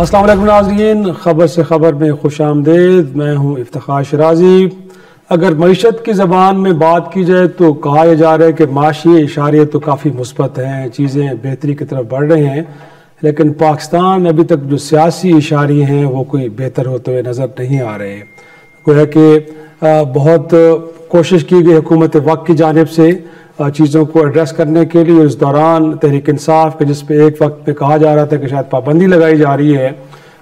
अस्सलाम वालेकुम नाज़रीन, ख़बर से ख़बर में खुश आमदेद। मैं हूँ इफ्तिखार शिराजी। अगर मईशत की ज़बान में बात की जाए तो कहा जा रहा है कि माशी इशारे तो काफ़ी मुस्बत हैं, चीज़ें बेहतरी की तरफ बढ़ रही हैं, लेकिन पाकिस्तान में अभी तक जो सियासी इशारे हैं वो कोई बेहतर होते हुए नज़र नहीं आ रहे। गोया कि बहुत कोशिश की गई हुकूमत वक्त की जानिब से चीज़ों को एड्रेस करने के लिए। इस दौरान तहरीक इंसाफ के जिस पे एक वक्त पे कहा जा रहा था कि शायद पाबंदी लगाई जा रही है,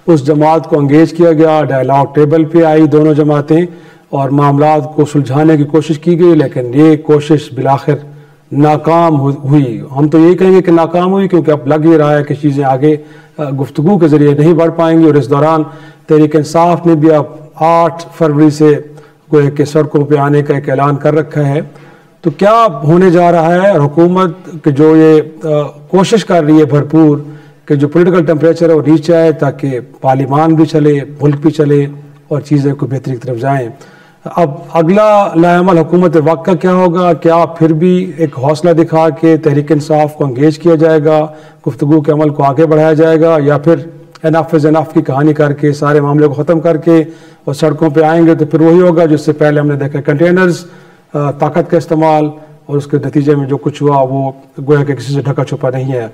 उस जमात को इंगेज किया गया, डायलॉग टेबल पे आई दोनों जमातें और मामलात को सुलझाने की कोशिश की गई, लेकिन ये कोशिश बिलाखिर नाकाम हुई। हम तो ये कहेंगे कि नाकाम हुई क्योंकि अब लग ही रहा है कि चीज़ें आगे गुफ्तगू के ज़रिए नहीं बढ़ पाएंगी। और इस दौरान तहरीक इंसाफ ने भी अब 8 फरवरी से गोया के सड़कों पर आने का एक ऐलान कर रखा है। तो क्या होने जा रहा है? और हुकूमत के जो ये कोशिश कर रही है भरपूर कि जो पॉलिटिकल टेम्परेचर है वो नीचे आए ताकि पार्लियामान भी चले, मुल्क भी चले और चीज़ें को बेहतरी की तरफ जाएं। अब अगला लाएमल हुकूमत वक्त का क्या होगा? क्या फिर भी एक हौसला दिखा के तहरीक इंसाफ को इंगेज किया जाएगा, गुफ्तगू के अमल को आगे बढ़ाया जाएगा, या फिर एनफ इज़ एनफ की कहानी करके सारे मामले को ख़त्म करके और सड़कों पर आएंगे? तो फिर वही होगा जिससे पहले हमने देखा, कंटेनर्स, ताकत का इस्तेमाल, और उसके नतीजे में जो कुछ हुआ वो गोया कि किसी से ढका छुपा नहीं है।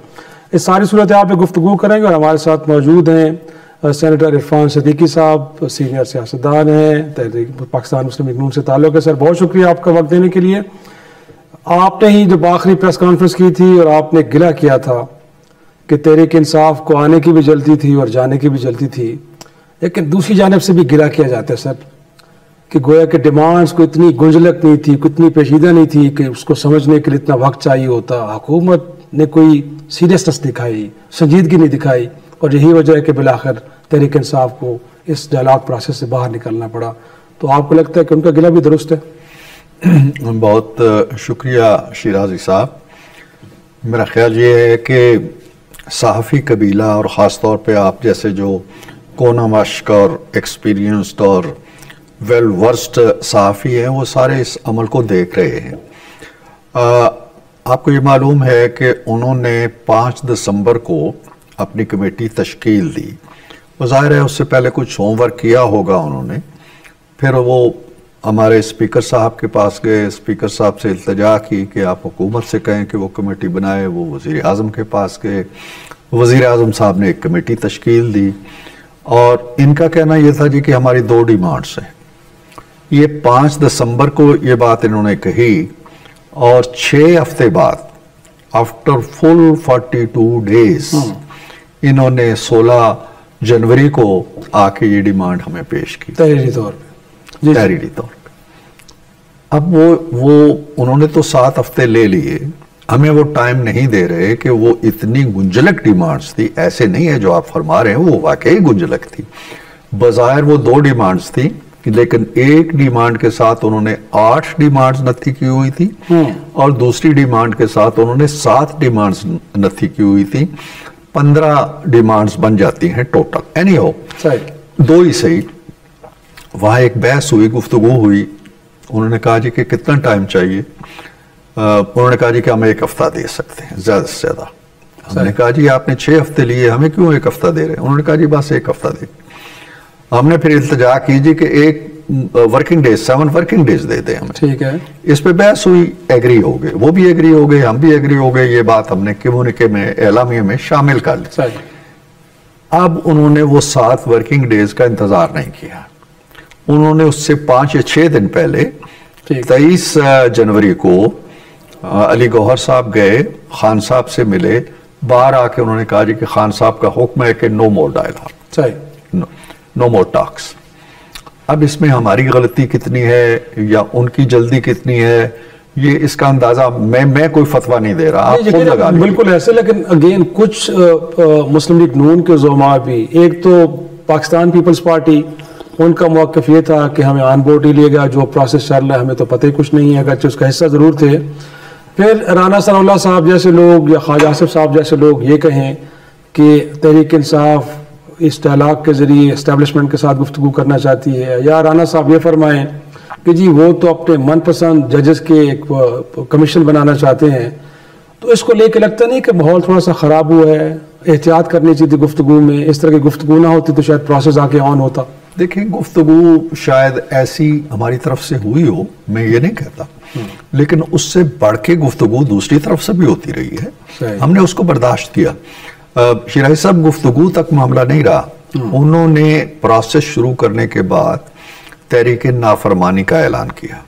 इस सारी सूरत आप पे गुफ्तगू करेंगे और हमारे साथ मौजूद हैं सेनेटर इरफान सदीकी साहब, सीनियर सियासतदान हैं, पाकिस्तान मुस्लिम लीग नून से ताल्लुक़ है। सर, बहुत शुक्रिया आपका वक्त देने के लिए। आपने ही जब आखिरी प्रेस कॉन्फ्रेंस की थी और आपने गिला किया था कि तहरीक इंसाफ को आने की भी जल्दी थी और जाने की भी जल्दी थी, लेकिन दूसरी जानिब से भी गिला किया जाता है सर कि गोया के डिमांड्स को इतनी गुंजलक नहीं थी, इतनी पेचीदा नहीं थी कि उसको समझने के लिए इतना वक्त चाहिए होता। हुकूमत ने कोई सीरियसनेस दिखाई, संजीदगी नहीं दिखाई, और यही वजह है कि बिलाखिर तहरीक इंसाफ को इस डायलॉग प्रोसेस से बाहर निकलना पड़ा। तो आपको लगता है कि उनका गिला भी दुरुस्त है? बहुत शुक्रिया शिराजी साहब। मेरा ख्याल ये है कि सहाफ़ी कबीला और ख़ास तौर पे आप जैसे जो कोना मश्क और एक्सपीरियंस्ड और वेल वर्स्ड सहाफ़ी हैं, वो सारे इस अमल को देख रहे हैं। आपको ये मालूम है कि उन्होंने 5 दिसंबर को अपनी कमेटी तश्कील दी। वो ज़ाहिर है उससे पहले कुछ होमवर्क किया होगा उन्होंने। फिर वो हमारे स्पीकर साहब के पास गए, स्पीकर साहब से इल्तिजा की कि आप हुकूमत से कहें कि वो कमेटी बनाए। वो वज़ीर आज़म के पास गए, वज़ीर आज़म साहब ने एक कमेटी तश्कील दी और इनका कहना यह था जी कि हमारी 2 डिमांड्स हैं। ये 5 दिसंबर को ये बात इन्होंने कही और 6 हफ्ते बाद आफ्टर फुल 42 डेज इन्होंने 16 जनवरी को आके ये डिमांड हमें पेश की तहरीरी तौर पे। तहरीरी तौर पे। अब वो उन्होंने तो 7 हफ्ते ले लिए, हमें वो टाइम नहीं दे रहे कि वो इतनी गुंजलक डिमांड्स थी। ऐसे नहीं है जो आप फरमा रहे हैं, वो वाकई गुंजलक थी। बज़ाहिर वो 2 डिमांड्स थी, लेकिन एक डिमांड के साथ उन्होंने 8 डिमांड्स नथी की हुई थी और दूसरी डिमांड के साथ उन्होंने 7 डिमांड्स नथी की हुई थी। 15 डिमांड्स बन जाती हैं टोटल। एनी हो, 2 ही सही। वहां एक बहस हुई, गुफ्तगू हुई। उन्होंने कहा जी कि कितना टाइम चाहिए? उन्होंने कहा जी कि हम 1 हफ्ता दे सकते हैं ज्यादा से ज्यादा। हमने कहा जी आपने 6 हफ्ते लिए, हमें क्यों 1 हफ्ता दे रहे हैं? उन्होंने कहा जी बस 1 हफ्ता दे। हमने फिर इल्तिजा की जी कि 1 वर्किंग डेज, 7 वर्किंग डेज दे दें हमें। ठीक है। इस पे बहस हुई, एग्री हो गए, वो भी एग्री हो गए, हम भी एग्री हो गए। ये बात हमने कम्युनिके में, एलामिया में शामिल कर ली। अब उन्होंने वो 7 वर्किंग डेज का इंतजार नहीं किया। उन्होंने उससे 5 या 6 दिन पहले 23 जनवरी को अली गौहर साहब गए, खान साहब से मिले। बाहर आके उन्होंने कहा जी कि खान साहब का हुक्म है कि नो मोर डायलॉग, नो मोर टॉक्स। अब इसमें हमारी गलती कितनी है या उनकी जल्दी कितनी है, ये इसका अंदाजा मैं कोई फतवा नहीं दे रहा, आप खुद लगा लीजिए। बिल्कुल ऐसे, लेकिन अगेन कुछ मुस्लिम लीग नून के ज़ोमा भी, एक तो पाकिस्तान पीपल्स पार्टी, उनका मौक़िफ़ ये था कि हमें ऑन बोर्ड ही लिएगा, जो प्रोसेस चल रहा है हमें तो पता ही कुछ नहीं है, अगरचे उसका हिस्सा ज़रूर थे। फिर राना सनाउल्लाह साहब जैसे लोग या ख्वाजा आसिफ साहब जैसे लोग ये कहें कि तहरीक इंसाफ इस डायलॉग के ज़रिए इस्टेब्लिशमेंट के साथ गुफ्तगू करना चाहती है, या राना साहब ये फरमाएं कि जी वो तो अपने मनपसंद जजेस के एक कमीशन बनाना चाहते हैं। तो इसको लेके लगता नहीं कि माहौल थोड़ा सा ख़राब हुआ है एहतियात करनी चाहिए थी गुफ्तगू में? इस तरह की गुफ्तगू ना होती तो शायद प्रोसेस आके ऑन होता। देखिए, गुफ्तगू शायद ऐसी हमारी तरफ से हुई हो, मैं ये नहीं कहता, लेकिन उससे बढ़ के गुफ्तगू दूसरी तरफ से भी होती रही है। हमने उसको बर्दाश्त किया। शिराही साहब, गुफ्तगू तक मामला नहीं रहा। उन्होंने प्रोसेस शुरू करने के बाद तहरीक नाफरमानी का ऐलान किया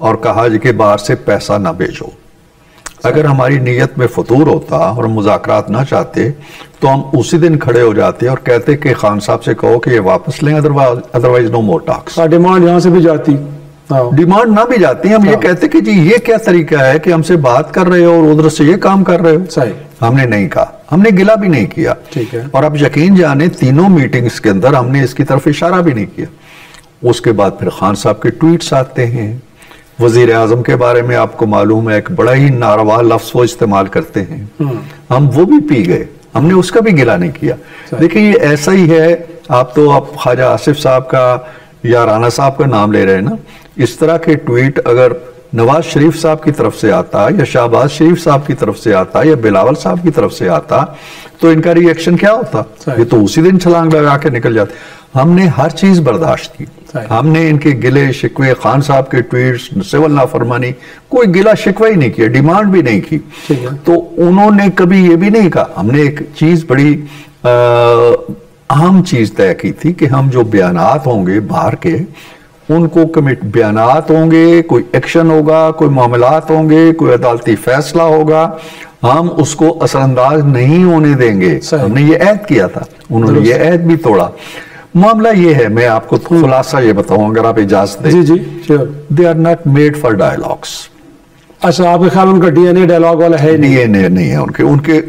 और कहा कि बाहर से पैसा ना भेजो। अगर हमारी नीयत में फतूर होता और मुज़ाकरात ना चाहते तो हम उसी दिन खड़े हो जाते और कहते कि खान साहब से कहो कि ये वापस लें, अदरवाइज नो मोर टॉक्स। डिमांड यहाँ से भी जाती, डिमांड ना भी जाती, हम ये कहते कि जी ये क्या तरीका है कि हमसे बात कर रहे हो और उधर से ये काम कर रहे हो। सही। हमने नहीं कहा, हमने गिला भी नहीं किया। ठीक है। और आप यकीन जाने, तीनों मीटिंग्स के अंदर हमने इसकी तरफ इशारा भी नहीं किया। उसके बाद फिर खान साहब के ट्वीट्स आते हैं। वजीर आजम के बारे में आपको मालूम है, एक बड़ा ही नारवा लफ्ज वो इस्तेमाल करते हैं, हम वो भी पी गए, हमने उसका भी गिला नहीं किया। देखिए, ये ऐसा ही है। आप ख्वाजा आसिफ साहब का या राना साहब का नाम ले रहे हैं ना, इस तरह के ट्वीट अगर नवाज शरीफ साहब की तरफ से आता या शहबाज शरीफ साहब की तरफ से आता या बिलावल साहब की तरफ से आता तो इनका रिएक्शन क्या होता? ये तो उसी दिन छलांग लगा के निकल जाते। हमने हर चीज बर्दाश्त की। हमने इनके गिले शिकवे, खान साहब के ट्वीट्स, सिविल नाफरमानी, कोई गिला शिकवा ही नहीं किया, डिमांड भी नहीं की। तो उन्होंने कभी ये भी नहीं कहा। हमने एक चीज बड़ी अहम चीज तय की थी कि हम जो बयानात होंगे बाहर के, उनको कमिट बयानात होंगे, कोई एक्शन होगा, कोई मामलात होंगे, कोई अदालती फैसला होगा, हम उसको असरअंदाज नहीं होने देंगे। हमने ये ऐद किया था, उन्होंने ये ऐद भी तोड़ा। मामला ये है, मैं आपको खुलासा ये बताऊं अगर आप इजाजत दें। जी जी, they are not made for dialogues. अच्छा, आपके ख्याल उनका डीएनए डायलॉग वाला है? डीएनए नहीं है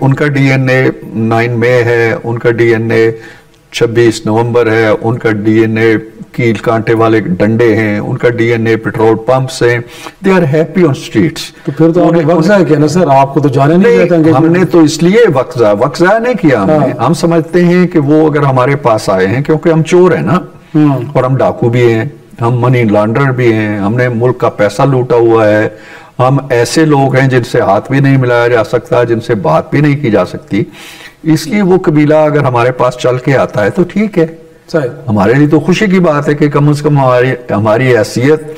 उनका डीएनए 9 मई है, उनका डीएनए 26 नवंबर है, उनका डीएनए कील कांटे वाले डंडे हैं, उनका डीएनए पेट्रोल पंप्स हैं। They are happy on streets. तो फिर तो आपने वक्त ज़ाया किया ना सर, आपको तो जाने नहीं देता। हमने तो इसलिए वक्त ज़ाया नहीं किया हमने। हम समझते हैं कि वो अगर हमारे पास आए हैं, क्योंकि हम चोर हैं ना, और हम डाकू भी हैं, हम मनी लॉन्ड्रर भी हैं, हमने मुल्क का पैसा लूटा हुआ है, हम ऐसे लोग हैं जिनसे हाथ भी नहीं मिलाया जा सकता, जिनसे बात भी नहीं की जा सकती। इसलिए वो कबीला अगर हमारे पास चल के आता है तो ठीक है, हमारे लिए तो खुशी की बात है कि कम से कम हमारी हैसियत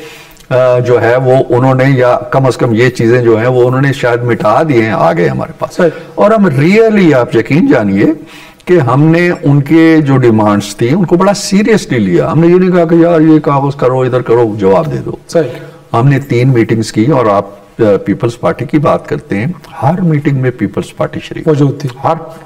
जो है वो उन्होंने, या कम से कम ये चीजें जो हैं वो उन्होंने शायद मिटा दी हैं, आ गए हमारे पास। और हम रियली, आप यकीन जानिए कि हमने उनके जो डिमांड्स थी उनको बड़ा सीरियसली लिया। हमने ये नहीं कहा कि यार ये कागज करो, इधर करो, जवाब दे दो। हमने 3 मीटिंग्स की, और आप पीपल्स पार्टी की बात करते हैं, हर मीटिंग में पीपल्स पार्टी शरीफ मौजूद थी,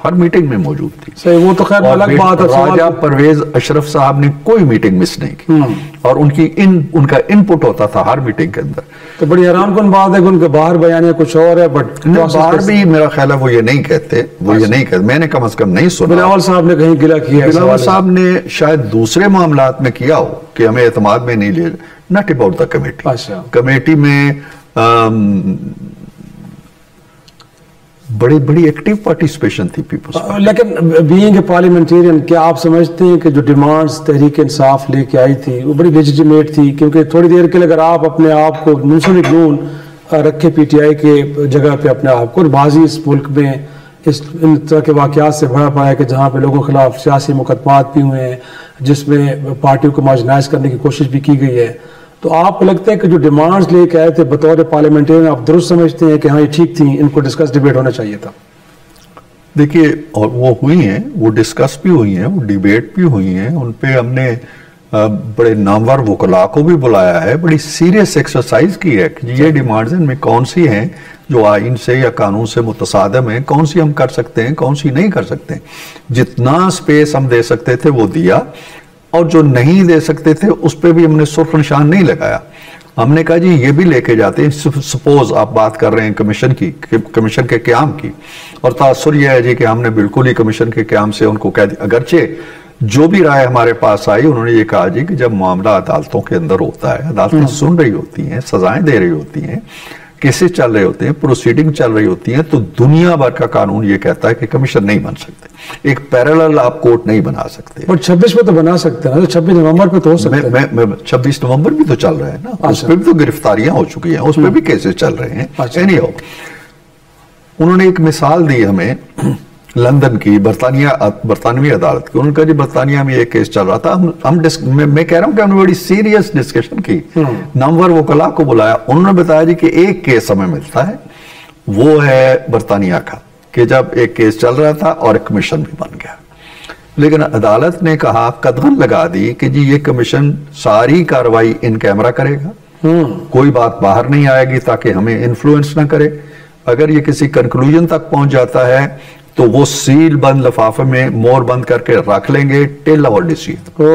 हर मीटिंग में मौजूद थी। सही, वो तो खैर अलग बात है। राजा परवेज अशरफ साहब ने कोई मीटिंग मिस नहीं की, और उनका इनपुट होता था हर मीटिंग के अंदर। तो बड़ी हैरानकुन बात है कि उनके बाहर बयान कुछ और है, बट बाहर भी मेरा ख्याल है वो ये नहीं कहते, मैंने कम से कम नहीं सुना। बिलावल साहब ने कहीं गिला किया? बिलावल साहब ने शायद दूसरे मामलात में किया हो कि हमें एतमाद में नहीं लिया, not about the committee. Committee में बड़ी एक्टिव पार्टिसिपेशन थी पीपल्स। लेकिन बीइंग ए पार्लियामेंटेरियन, क्या आप समझते हैं कि जो डिमांड्स तहरीक इंसाफ लेके आई थी वो बड़ी लेजिटिमेट थी? क्योंकि थोड़ी देर के लिए अगर आप अपने आप को मुंसलिक नून रखे पीटीआई के जगह पे अपने आप को, और बाजी इस मुल्क में इन तरह के वाक़यात से भरा पड़ा है कि जहाँ पे लोगों के खिलाफ सियासी मुकदमात भी हुए हैं, जिसमें पार्टियों को मार्जिनाइज करने की कोशिश भी की गई है, तो आपको लगता है कि जो डिमांड्स लेके आए थे बतौर पार्लियामेंटेरियन, आप दुरुस्त समझते हैं कि हाँ ये ठीक थी, इनको डिस्कस डिबेट होना चाहिए था? देखिए, और वो हुई हैं, वो डिस्कस भी हुई हैं, वो डिबेट भी हुई हैं, उन पे हमने बड़े नामवर वकला को भी बुलाया है, बड़ी सीरियस एक्सरसाइज की है कि ये डिमांड्स इनमें कौन सी हैं जो आइन से या कानून से मुतसादम है, कौन सी हम कर सकते हैं, कौन सी नहीं कर सकते। जितना स्पेस हम दे सकते थे वो दिया, और जो नहीं दे सकते थे उस पर भी हमने सुर्ख निशान नहीं लगाया। हमने कहा जी ये भी लेके जाते हैं। सपोज आप बात कर रहे हैं कमीशन की, कमीशन के क़याम की, और तासुर यह है जी कि हमने बिल्कुल ही कमीशन के क़याम से उनको कह दिया, अगरचे जो भी राय हमारे पास आई उन्होंने ये कहा जी कि जब मामला अदालतों के अंदर होता है, अदालतें सुन रही होती हैं, सजाएं दे रही होती हैं, केसेस चल रहे होते हैं, प्रोसीडिंग चल रही होती है, तो दुनिया भर का कानून ये कहता है कि कमीशन नहीं बन सकते, एक पैरेलल आप कोर्ट नहीं बना सकते। पर 26 पे तो बना सकते हैं ना, 26 नवंबर पे तो हो सकता है। 26 नवंबर भी तो चल रहा है ना, उस पर भी तो गिरफ्तारियां हो चुकी हैं, उस पर भी केसेस चल रहे हैं। एनीहाउ, उन्होंने एक मिसाल दी हमें लंदन की बरतानवी अदालत की। उन्होंने कहा जी बरतानिया में एक केस चल रहा था, मैं कह रहा हूं कि हमने बड़ी सीरियस डिस्कशन की, नामवर वकला को बुलाया, उन्होंने बताया जी कि एक केस हमें मिलता है, वो है बरतानिया का, कि जब एक केस चल रहा था और एक कमीशन भी बन गया, लेकिन अदालत ने कहा, कदगन लगा दी कि जी ये कमीशन सारी कार्रवाई इन कैमरा करेगा, कोई बात बाहर नहीं आएगी ताकि हमें इन्फ्लुएंस ना करे, अगर ये किसी कंक्लूजन तक पहुंच जाता है तो वो सील बंद लिफाफे में मोर बंद करके रख लेंगे टिल आवर डिसीजन।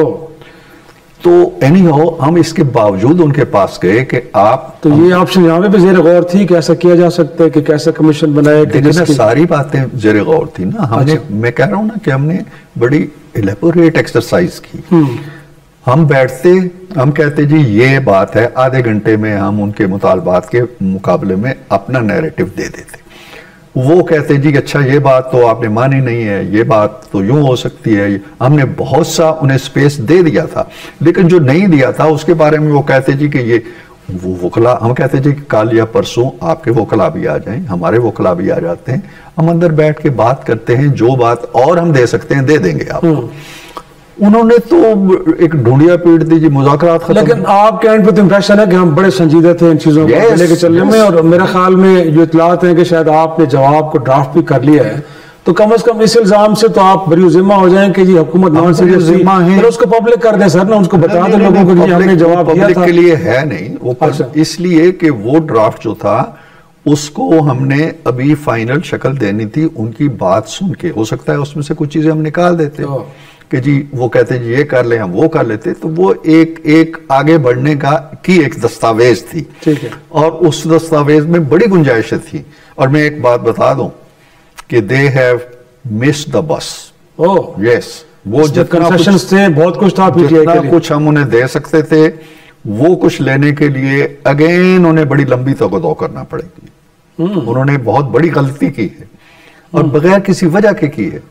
तो एनी हाउ हम इसके बावजूद उनके पास गए कि आप, तो ये ऑप्शन यहाँ पे जेर गौर थी कि ऐसा किया जा सकता है कि कैसे कमीशन बनाए, लेकिन सारी बातें जेर गौर थी ना। हमने, अच्छा। मैं कह रहा हूं ना कि हमने बड़ी इलेबोरेट एक्सरसाइज की। हम बैठते, हम कहते जी ये बात है, आधे घंटे में हम उनके मुतालबात के मुकाबले में अपना नैरेटिव दे देते। वो कहते जी अच्छा ये बात तो आपने मानी नहीं है, ये बात तो यूं हो सकती है। हमने बहुत सा उन्हें स्पेस दे दिया था, लेकिन जो नहीं दिया था उसके बारे में वो कहते जी कि ये वो वकला, हम कहते जी कि कल या परसों आपके वकला भी आ जाएं, हमारे वकला भी आ जाते हैं, हम अंदर बैठ के बात करते हैं, जो बात और हम दे सकते हैं दे देंगे आपको। उन्होंने तो एक ढूंढिया पीट दी जी, मुज़ाकरात खत्म। लेकिन आपके एंड पे तो इंप्रेशन है कि हम बड़े संजीदे थे इन चीजों को लेके चलने में, और मेरे ख्याल में जो इतलात है कि शायद आपने जवाब को ड्राफ्ट भी कर लिया है, तो कम से कम इस इल्जाम से तो आप बरी जिम्मा हो जाएं कि जी हुकूमत नॉन सीरियस है, फिर उसको पब्लिक कर दें सर ना, उसको बता दें लोगों को कि हमने जवाब दिया था। पब्लिक के लिए है नहीं वो, इसलिए कि वो ड्राफ्ट जो था उसको हमने अभी फाइनल शक्ल देनी थी। उनकी बात सुन के हो सकता है उसमें से कुछ चीजें हम निकाल देते कि जी वो कहते जी ये कर ले, हम वो कर लेते, तो वो एक आगे बढ़ने का की एक दस्तावेज थी, ठीक है, और उस दस्तावेज में बड़ी गुंजाइशें थी। और मैं एक बात बता दूं कि they have missed the bus. Yes, वो जितना कुछ थे, बहुत कुछ था, जितना कुछ हम उन्हें दे सकते थे वो कुछ लेने के लिए अगेन उन्हें बड़ी लंबी तगदो करना पड़ेगी। उन्होंने बहुत बड़ी गलती की है और बगैर किसी वजह के की है।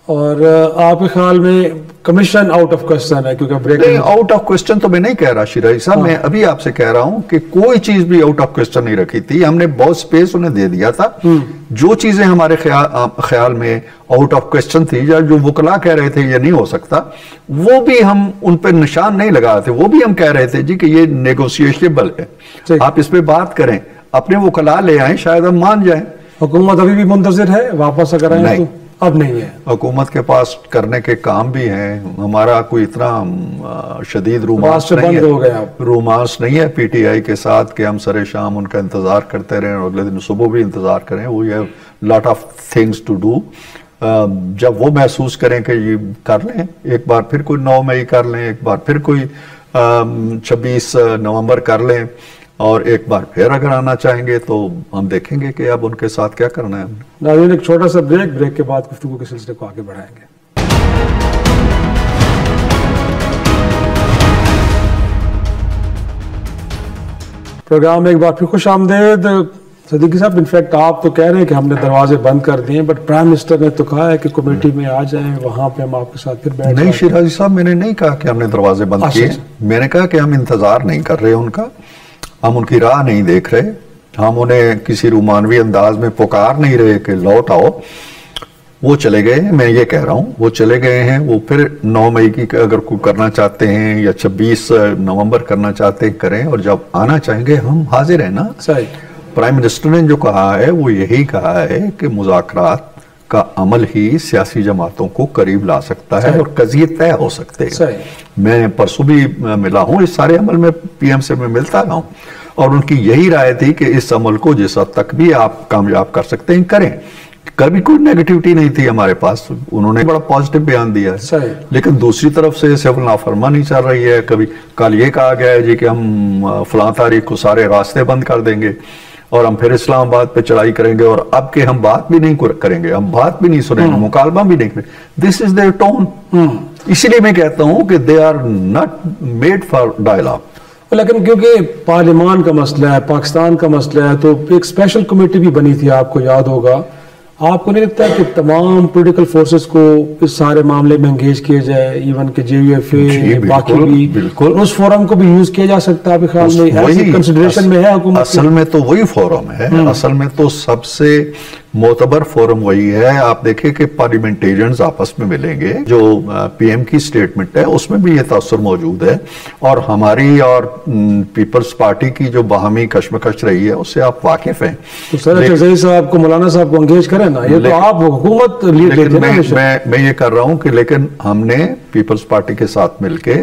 और आपके ख्याल में कमीशन आउट ऑफ क्वेश्चन है? क्योंकि ब्रेक आउट ऑफ क्वेश्चन तो मैं नहीं कह रहा शिराई साहब, मैं अभी आपसे कह रहा हूं कि कोई चीज भी आउट ऑफ क्वेश्चन नहीं रखी थी, हमने बहुत स्पेस उन्हें दे दिया था। जो चीजें हमारे ख्याल में आउट ऑफ क्वेश्चन थी या जो वकला कह रहे थे ये नहीं हो सकता, वो भी हम उन पर निशान नहीं लगा रहे थे, वो भी हम कह रहे थे जी कि ये नेगोशिएबल है, आप इस पे बात करें, अपने वकला ले आए, शायद हम मान जाए। हुकूमत अभी भी मुंतजिर है वापस अगर आए तो? अब नहीं है, हुकूमत के पास करने के काम भी हैं। हमारा कोई इतना शदीद रोमांस नहीं है पीटीआई के साथ कि हम सरे शाम उनका इंतजार करते रहें और अगले दिन सुबह भी इंतजार करें। वो ये lot of things to do. जब वो महसूस करें कि ये कर लें, एक बार फिर कोई 9 मई कर लें, एक बार फिर कोई 26 नवंबर कर लें, और एक बार फिर अगर आना चाहेंगे तो हम देखेंगे कि अब उनके साथ क्या करना है। नाज़रीन, एक छोटा सा ब्रेक के बाद गुफ्तगू के सिलसिले को आगे बढ़ाएंगे। प्रोग्राम में एक बार फिर खुश आमदेद। सदीकी साहब, इनफैक्ट आप तो कह रहे हैं कि हमने दरवाजे बंद कर दिए, बट प्राइम मिनिस्टर ने तो कहा है कि कमेटी में आ जाएं, वहां पे हम आपके साथ फिर बैठ। नहीं शिराजी साहब, मैंने नहीं कहा कि हमने दरवाजे बंद किए, मैंने कहा कि हम इंतजार नहीं कर रहे उनका, हम उनकी राह नहीं देख रहे, हम उन्हें किसी रोमानवी अंदाज में पुकार नहीं रहे कि लौट आओ। वो चले गए हैं, मैं ये कह रहा हूं, वो चले गए हैं। वो फिर 9 मई की अगर कोई करना चाहते हैं या 26 नवंबर करना चाहते हैं करें, और जब आना चाहेंगे हम हाजिर हैं ना। सही। प्राइम मिनिस्टर ने जो कहा है वो यही कहा है कि मुज़ाकरात का अमल ही सियासी जमातों को करीब ला सकता है और कज़िये तय हो सकते हैं। मैं परसों भी मिला हूं, इस सारे अमल में पीएम से मैं मिलता रहा हूं, और उनकी यही राय थी कि इस अमल को जिस हद तक भी आप कामयाब कर सकते हैं करें। कभी कोई नेगेटिविटी नहीं थी हमारे पास, उन्होंने बड़ा पॉजिटिव बयान दिया है। लेकिन दूसरी तरफ से सिविल नाफरमानी चल रही है। कभी कल ये कहा गया है जी कि हम फलां तारीख को सारे रास्ते बंद कर देंगे और हम फिर इस्लामाबाद पे चढ़ाई करेंगे, और अब के हम बात भी नहीं करेंगे, हम बात भी नहीं सुनेंगे, मुकालबा भी नहीं करेंगे। This is their tone. इसीलिए मैं कहता हूं कि they are not made for dialogue. लेकिन क्योंकि पार्लियामान का मसला है, पाकिस्तान का मसला है, तो एक स्पेशल कमेटी भी बनी थी, आपको याद होगा। आपको नहीं लगता कि तमाम पॉलिटिकल फोर्सेस को इस सारे मामले में एंगेज किया जाए, इवन के JUFA बाकी भी, बिल्कुल उस फोरम को भी यूज किया जा सकता है? आपके ख्याल में ऐसी कंसिडरेशन में है हुकूमत? असल में तो वही फोरम है। असल में तो सबसे मोतबर फोरम वही है। आप देखिए कि पार्लियामेंटेरियंस आपस में मिलेंगे, जो पीएम की स्टेटमेंट है उसमें भी ये तासुर मौजूद है, और हमारी और पीपल्स पार्टी की जो बाहमी कशमकश रही है उससे आप वाकिफ हैं। तो सर चौधरी साहब को, मौलाना साहब को एंगेज करें ना, ये तो आप हुकूमत लीड लेते हैं। मैं ये कर रहा हूं कि लेकिन हमने पीपल्स पार्टी के साथ मिलके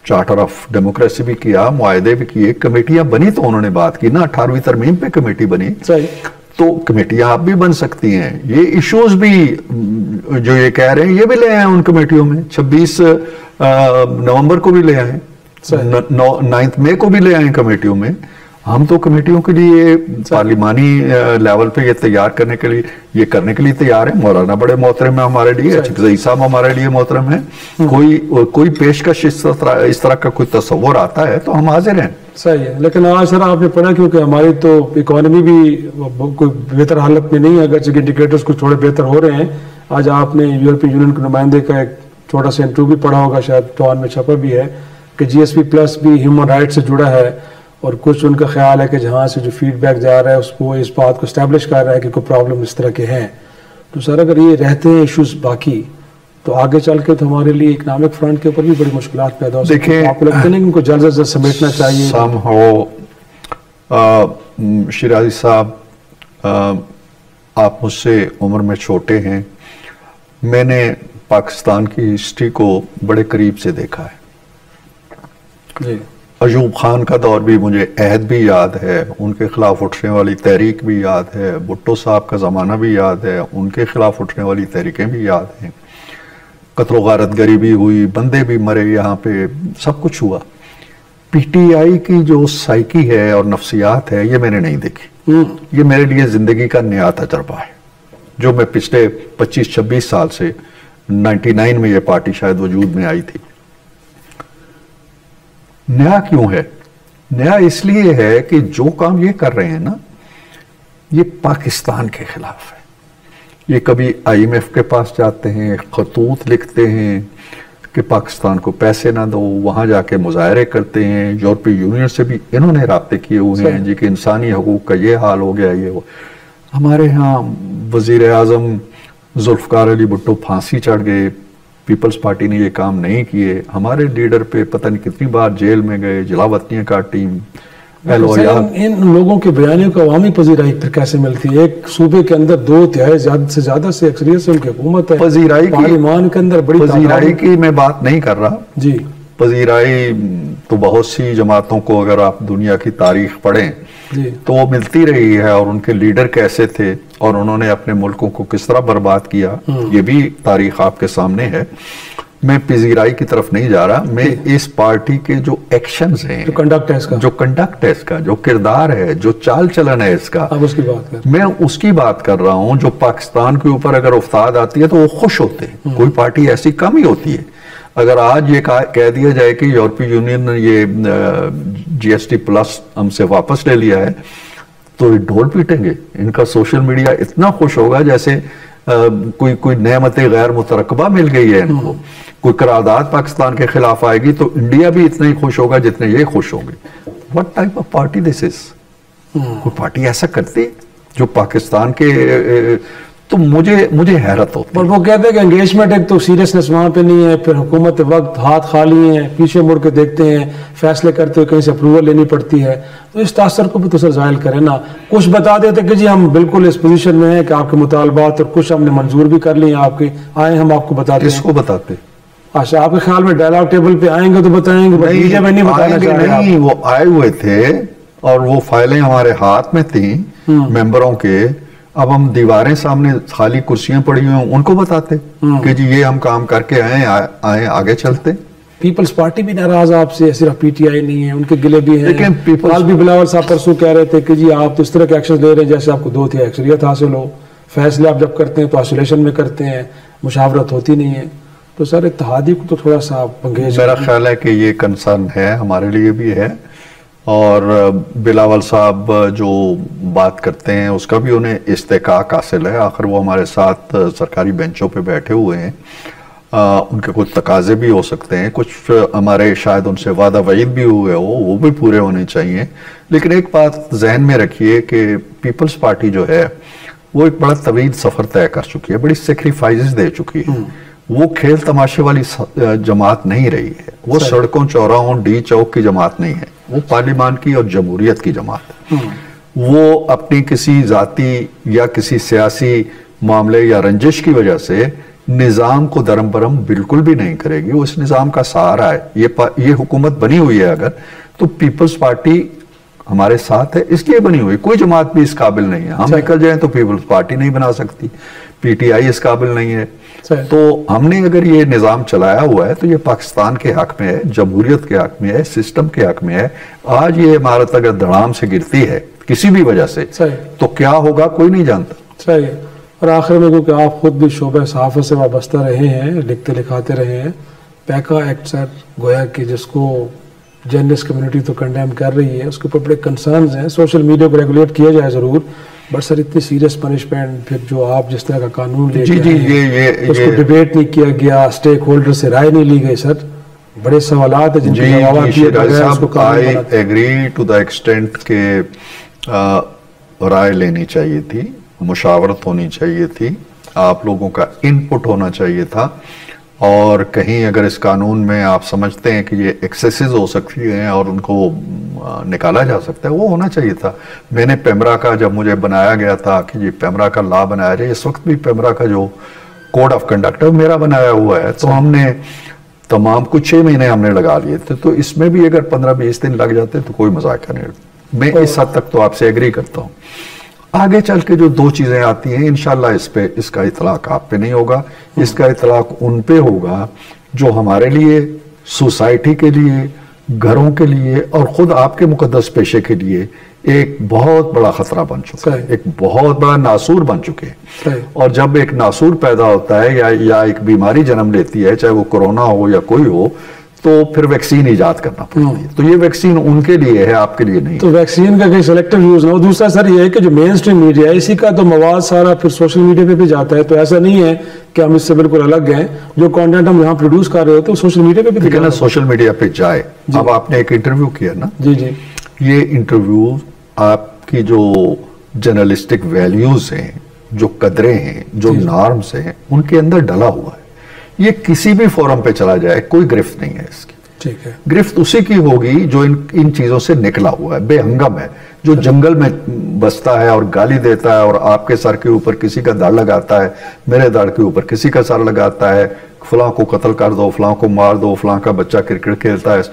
चार्टर ऑफ डेमोक्रेसी भी किया, मुआहदे भी किए, कमेटियां बनी तो उन्होंने बात की ना, 18वीं तरमीम पे कमेटी बनी, सही, तो कमेटियां आप भी बन सकती हैं। ये इश्यूज भी जो ये कह रहे हैं ये भी ले आए उन कमेटियों में, 26 नवंबर को भी ले आए, 9 मई को भी ले आए कमेटियों में। हम तो कमेटियों के लिए पार्लिमानी लेवल पे ये तैयार करने के लिए, ये करने के लिए तैयार है। मौलाना बड़े मोहतरम है हमारे लिए, चकजई साहब हमारे लिए मोहतरम है। कोई पेशकश इस तरह का कोई तस्वर आता है तो हम हाजिर हैं। सही है, लेकिन आज सर आपने पढ़ा, क्योंकि हमारी तो इकोनॉमी भी कोई बेहतर हालत में नहीं है, अगर इंडिकेटर्स कुछ थोड़े बेहतर हो रहे हैं। आज आपने यूरोपीय यूनियन के नुमाइंदे का एक छोटा सा इंटरव्यू भी पढ़ा होगा, शायद टॉन में छपा भी है, कि जीएसपी प्लस भी ह्यूमन राइट से जुड़ा है, और कुछ उनका ख्याल है कि जहाँ से जो फीडबैक जा रहा है उसको इस बात को इस्टेब्लिश कर रहा है कि कोई प्रॉब्लम इस तरह के हैं। तो सर अगर ये रहते हैं इश्यूज बाकी, तो आगे चल के तो हमारे लिए इकोनॉमिक फ्रंट के ऊपर भी बड़ी मुश्किलात पैदा हो सकती हैं। आपको लगता नहीं कि इनको जल्द से जल्द समेटना चाहिए? शिराजी साहब, आप मुझसे उम्र में छोटे हैं, मैंने पाकिस्तान की हिस्ट्री को बड़े करीब से देखा है जी। अयूब खान का दौर भी मुझे अहद भी याद है, उनके खिलाफ उठने वाली तहरीक भी याद है, भुट्टो साहब का ज़माना भी याद है, उनके खिलाफ उठने वाली तहरीकें भी याद हैं। कत्लो गारतगरी भी हुई, बंदे भी मरे, यहाँ पे सब कुछ हुआ। पीटीआई की जो साइकी है और नफ्सियात है ये मैंने नहीं देखी। ये मेरे लिए जिंदगी का नया तजर्बा है, जो मैं पिछले 25-26 साल से, 99 में ये पार्टी शायद वजूद में आई थी। नया क्यों है? नया इसलिए है कि जो काम ये कर रहे हैं ना, ये पाकिस्तान के खिलाफ है। ये कभी आईएमएफ के पास जाते हैं, खतूत लिखते हैं कि पाकिस्तान को पैसे ना दो, वहां जाके मुजाहरे करते हैं। यूरोपीय यूनियन से भी इन्होंने राब्ते किए हुए हैं जी कि इंसानी हकूक का ये हाल हो गया, ये वो। हमारे यहाँ वजीर आजम जुल्फकार अली भुट्टो फांसी चढ़ गए, पीपल्स पार्टी ने ये काम नहीं किए। हमारे लीडर पे पता नहीं कितनी बार जेल में गए, जलावतनियों का टीम। इन लोगों के बयानों को अवामी पजीराई फिर कैसे मिलती है? एक सूबे के अंदर 2/3 से ज्यादा से अक्सरियत से उनकी हुकूमत है। पजीराई पार्लिमान के अंदर बड़ी पजीराई की मैं बात नहीं कर रहा जी। पजीराई तो बहुत सी जमातों को अगर आप दुनिया की तारीख पढ़ें तो वो मिलती रही है, और उनके लीडर कैसे थे और उन्होंने अपने मुल्कों को किस तरह बर्बाद किया, ये भी तारीख आपके सामने है। मैं पजीराई की तरफ नहीं जा रहा, मैं इस पार्टी के जो एक्शंस हैं, जो कंडक्ट है इसका, जो किरदार है, जो चाल चलन है इसका, अब उसकी बात कर, मैं उसकी बात कर रहा हूं। जो पाकिस्तान के ऊपर अगर उफ्ताद आती है तो वो खुश होते हैं। कोई पार्टी ऐसी कम ही होती है। अगर आज ये कह दिया जाए कि यूरोपीय यूनियन ने ये जीएसटी प्लस हमसे वापस ले लिया है, तो ये ढोल पीटेंगे। इनका सोशल मीडिया इतना खुश होगा जैसे कोई नेमत गैर मुतरकबा मिल गई है इनको। कोई करारदाद पाकिस्तान के खिलाफ आएगी तो इंडिया भी इतना ही खुश होगा जितने ये खुश होंगे। What type of party this is? कोई पार्टी ऐसा करती जो पाकिस्तान के, तो मुझे हैरत होती है। पर वो कहते हैं कि एंगेजमेंट, एक तो सीरियसनेस वहां पे नहीं है, फिर हुकूमत वक्त हाथ खाली है, पीछे मुड़ के देखते हैं, फैसले करते हुए कहीं से अप्रूवल लेनी पड़ती है। तो इस तासर को भी तो सर जाहिल करें ना। कुछ बता देते कि जी हम बिल्कुल इस पोजीशन में हैं कि आपके मुतालबात, और कुछ हमने मंजूर भी कर लिए, आपके आए हम आपको बताते हैं। किसको बताते? अच्छा, आपके ख्याल में डायलॉग टेबल पे आएंगे तो बताएंगे? नहीं, वो आए हुए थे और वो फाइलें हमारे हाथ में थी मेंबरों के। अब हम दीवारें सामने खाली कुर्सियां पड़ी हुई उनको बताते कि जी ये हम काम करके आए आगे चलते। पीपल्स पार्टी भी नाराज आपसे, सिर्फ पीटीआई नहीं है, उनके गिले भी हैं। लेकिन कल भी बिलावल साहब परसों कह रहे थे कि जी आप तो इस तरह के एक्शन ले रहे हैं जैसे आपको 2/3 अक्सरियत हासिल हो। फैसले आप जब करते हैं तो आइसोलेशन में करते हैं, मुशावरत होती नहीं है। तो सर इत्तेहादी को तो थोड़ा सा मेरा ख्याल है कि ये कंसर्न है, हमारे लिए भी है। और बिलावल साहब जो बात करते हैं उसका भी उन्हें इस्तेकाक हासिल है। आखिर वो हमारे साथ सरकारी बेंचों पे बैठे हुए हैं। उनके कुछ तकाजे भी हो सकते हैं, कुछ हमारे शायद उनसे वादा वईद भी हुए हो, वो भी पूरे होने चाहिए। लेकिन एक बात जहन में रखिए कि पीपल्स पार्टी जो है वो एक बड़ा तवील सफर तय कर चुकी है, बड़ी सेक्रीफाइसेस दे चुकी है। वो खेल तमाशे वाली जमात नहीं रही है, वो सड़कों चौराहों डी चौक की जमात नहीं है, वो पार्लिमान की और जमहूरियत की जमात है। वो अपनी किसी जाति या किसी सियासी मामले या रंजिश की वजह से निजाम को दरम बरम बिल्कुल भी नहीं करेगी। वो इस निजाम का सहारा है। ये हुकूमत बनी हुई है अगर, तो पीपल्स पार्टी हमारे साथ है, इसलिए बनी हुई। कोई जमात भी इस काबिल नहीं है। हम निकल जाएं तो पीपल्स पार्टी नहीं बना सकती, पीटीआई इस काबिल नहीं है। तो हमने अगर ये निजाम चलाया हुआ है तो ये पाकिस्तान के हक में है, जमहूरियत के हक में है, सिस्टम के हक में है। आज ये इमारत अगर धड़ाम से गिरती है किसी भी वजह से, तो क्या होगा कोई नहीं जानता। सही है। और आखिर में, क्योंकि आप खुद भी शोबे सहाफ़त से वाबस्ता रहे हैं, लिखते लिखाते रहे हैं, पैका एक्ट सर गोया कि जिसको जर्नलिस्ट कम्युनिटी तो कंडेम कर रही है, उसके ऊपर बड़े कंसर्न्स हैं। सोशल मीडिया को रेगुलेट किया जाए ज़रूर, बट सर इतनी सीरियस पनिशमेंट, फिर जो आप जिस तरह का कानून ले उसको डिबेट नहीं किया गया, स्टेक होल्डर से राय नहीं ली गई। सर बड़े सवालात है जिनकी I agree to the extent के राय लेनी चाहिए थी, मुशावरत होनी चाहिए थी, आप लोगों का इनपुट होना चाहिए था। और कहीं अगर इस कानून में आप समझते हैं कि ये एक्सेसेस हो सकती हैं और उनको निकाला जा सकता है, वो होना चाहिए था। मैंने पेमरा का, जब मुझे बनाया गया था कि ये पेमरा का लॉ बनाया जाए, इस वक्त भी पेमरा का जो कोड ऑफ कंडक्ट है मेरा बनाया हुआ है, तो हमने तमाम कुछ 6 महीने हमने लगा लिए थे। तो इसमें भी अगर 15-20 दिन लग जाते तो कोई मजाक नहीं। मैं इस हद तक तो आपसे एग्री करता हूँ। आगे चल के जो 2 चीजें आती हैं, इंशाल्लाह इसका इतलाक आप पे नहीं होगा, इसका इतलाक उन पे होगा जो हमारे लिए, सोसाइटी के लिए, घरों के लिए और खुद आपके मुकद्दस पेशे के लिए एक बहुत बड़ा खतरा बन चुका है, एक बहुत बड़ा नासूर बन चुके हैं। और जब एक नासूर पैदा होता है या एक बीमारी जन्म लेती है, चाहे वो कोरोना हो या कोई हो, तो फिर वैक्सीन इजाद करना पड़ती है। तो ये वैक्सीन उनके लिए है, आपके लिए नहीं। तो वैक्सीन का कहीं सिलेक्टिव यूज ना हो। दूसरा सर ये है कि जो मेन स्ट्रीम मीडिया है, इसी का तो मवाद सारा फिर सोशल मीडिया पे भी जाता है। तो ऐसा नहीं है कि हम इससे बिल्कुल अलग हैं। जो कंटेंट हम यहाँ प्रोड्यूस कर रहे होते हैं सोशल मीडिया पे भी ना, सोशल मीडिया पे जाए। अब आपने एक इंटरव्यू किया ना, जी जी, ये इंटरव्यू आपकी जो जर्नलिस्टिक वैल्यूज हैं, जो कदरें हैं, जो नॉर्म्स हैं, उनके अंदर डला हुआ है। ये किसी भी फोरम पे चला जाए, कोई गिरफ्त नहीं है इसकी। ठीक है, गिरफ्त उसी की होगी जो इन चीजों से निकला हुआ है, बेहंगम है, जो जंगल में बसता है और गाली देता है और आपके सर के ऊपर किसी का दड़ लगाता है, मेरे दड़ के ऊपर किसी का सर लगाता है, फलां को कत्ल कर दो, फलां को मार दो, फलां का बच्चा क्रिकेट खेलता है,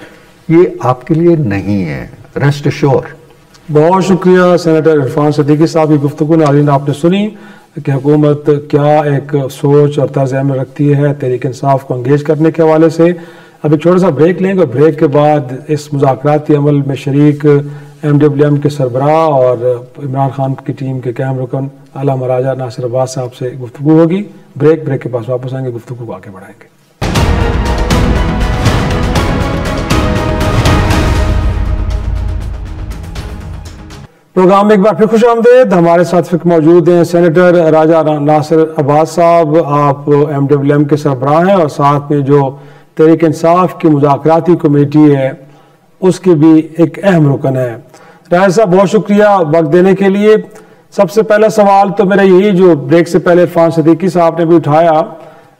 ये आपके लिए नहीं है। Rest assure. बहुत शुक्रिया सेनेटर इरफान सिद्दीकी साहब की गुफ्तगू नाज़रीन आपने सुनी कि हुकूमत क्या एक सोच और तर्ज अमल रखती है तहरीक इंसाफ को एंगेज करने के हवाले से। अब एक छोटा सा ब्रेक लेंगे और ब्रेक के बाद इस मुज़ाकराती अमल में शरीक MWM के सरबराह और इमरान खान की टीम के कायम रुकन आला महाराजा नासिर अब्बास साहब से गुफ्तगू होगी। ब्रेक के पास वापस आएंगे, गुफ्तगू को आगे बढ़ाएंगे। प्रोग्राम में एक बार फिर खुश आमदेद। हमारे साथ फिर मौजूद हैं सेनेटर राजा नासिर अब्बास साहब, आप MWM के सरबराह हैं और साथ में जो तहरीक इंसाफ की मुज़ाकराती कमेटी है उसके भी एक अहम रुकन है। राजा साहब बहुत शुक्रिया वक्त देने के लिए। सबसे पहला सवाल तो मेरा यही, जो ब्रेक से पहले इरफान सिद्दीकी साहब ने भी उठाया,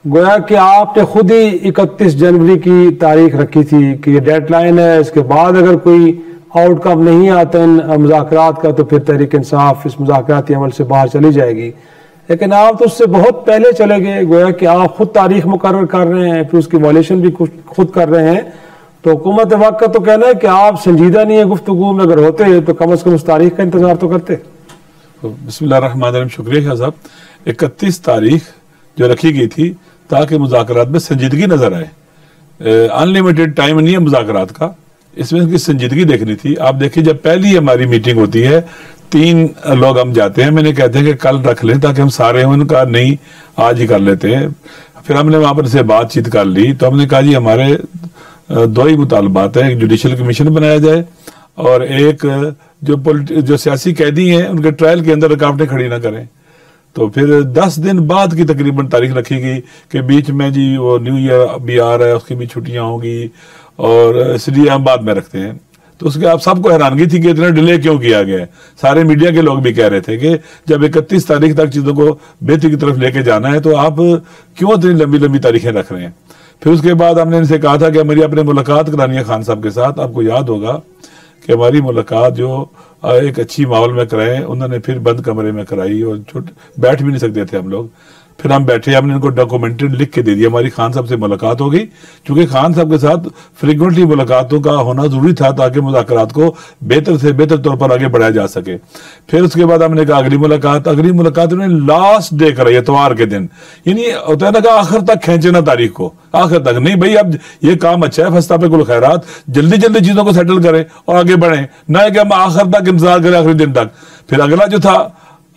गोया कि आपने खुद ही 31 जनवरी की तारीख रखी थी कि ये डेडलाइन है, इसके बाद अगर कोई आउटकम नहीं आता इन मुज़ाकरात का तो फिर तहरीक इंसाफ इस मुज़ाकराती अमल से बाहर चली जाएगी। लेकिन आप तो उससे बहुत पहले चले गए, गोया कि आप खुद तारीख मुकर्रर कर रहे हैं, फिर उसकी वॉल्यूशन भी खुद कर रहे हैं। तो हुकूमत वक्त का तो कहना है कि आप संजीदा नहीं है गुफ्तगू में, अगर होते तो कम अज कम उस तारीख का इंतजार तो करते। बिस्मिल्लाहिर्रहमानिर्रहीम, शुक्रिया ख्या साहब। 31 तारीख जो रखी गई थी ताकि मुज़ाकरात में संजीदगी नजर आए। अनलिमिटेड टाइम नहीं है मुज़ाकरात का, इसमें इसकी संजीदगी देखनी थी। आप देखिए, जब पहली हमारी मीटिंग होती है 3 लोग हम जाते हैं, मैंने कहते हैं कि कल रख लें ताकि हम सारे हैं, उनका नहीं आज ही कर लेते हैं। फिर हमने वहां पर से बातचीत कर ली तो हमने कहा जी हमारे 2 ही मुतालबात है, एक जुडिशल कमीशन बनाया जाए और एक जो सियासी कैदी हैं उनके ट्रायल के अंदर रुकावटें खड़ी ना करें। तो फिर 10 दिन बाद की तकरीबन तारीख रखी गई कि बीच में जी वो न्यू ईयर भी आ रहा है, उसकी भी छुट्टियां होगी और इसलिए हम बाद में रखते हैं। तो उसके आप सबको हैरानगी थी कि इतना डिले क्यों किया गया है। सारे मीडिया के लोग भी कह रहे थे कि जब 31 तारीख तक चीजों को बेहतरी की तरफ लेके जाना है तो आप क्यों इतनी लंबी लंबी तारीखें रख रहे हैं। फिर उसके बाद हमने इनसे कहा था कि हमारी अपने मुलाकात करानी है खान साहब के साथ। आपको याद होगा कि हमारी मुलाकात जो एक अच्छी माहौल में कराए, उन्होंने फिर बंद कमरे में कराई और बैठ भी नहीं सकते थे हम लोग। फिर हम बैठे, हमने इनको डॉक्यूमेंटेड लिख के दे दिया, हमारी खान साहब से मुलाकात हो गई। क्योंकि खान साहब के साथ फ्रीक्वेंटली मुलाकातों का होना जरूरी था ताकि मुज़ाकरात को बेहतर से बेहतर तौर पर आगे बढ़ाया जा सके। फिर उसके बाद हमने कहा अगली मुलाकात उन्होंने लास्ट डे कराई, इतवार के दिन, यानी होता है ना कि आखिर तक खींचे ना तारीख को, आखिर तक नहीं भाई अब ये काम अच्छा है, फस्ता पे कुल खैरात, जल्दी जल्दी चीजों को सेटल करें और आगे बढ़ें, ना कि हम आखिर तक इंतजार करें आखिरी दिन तक। फिर अगला जो था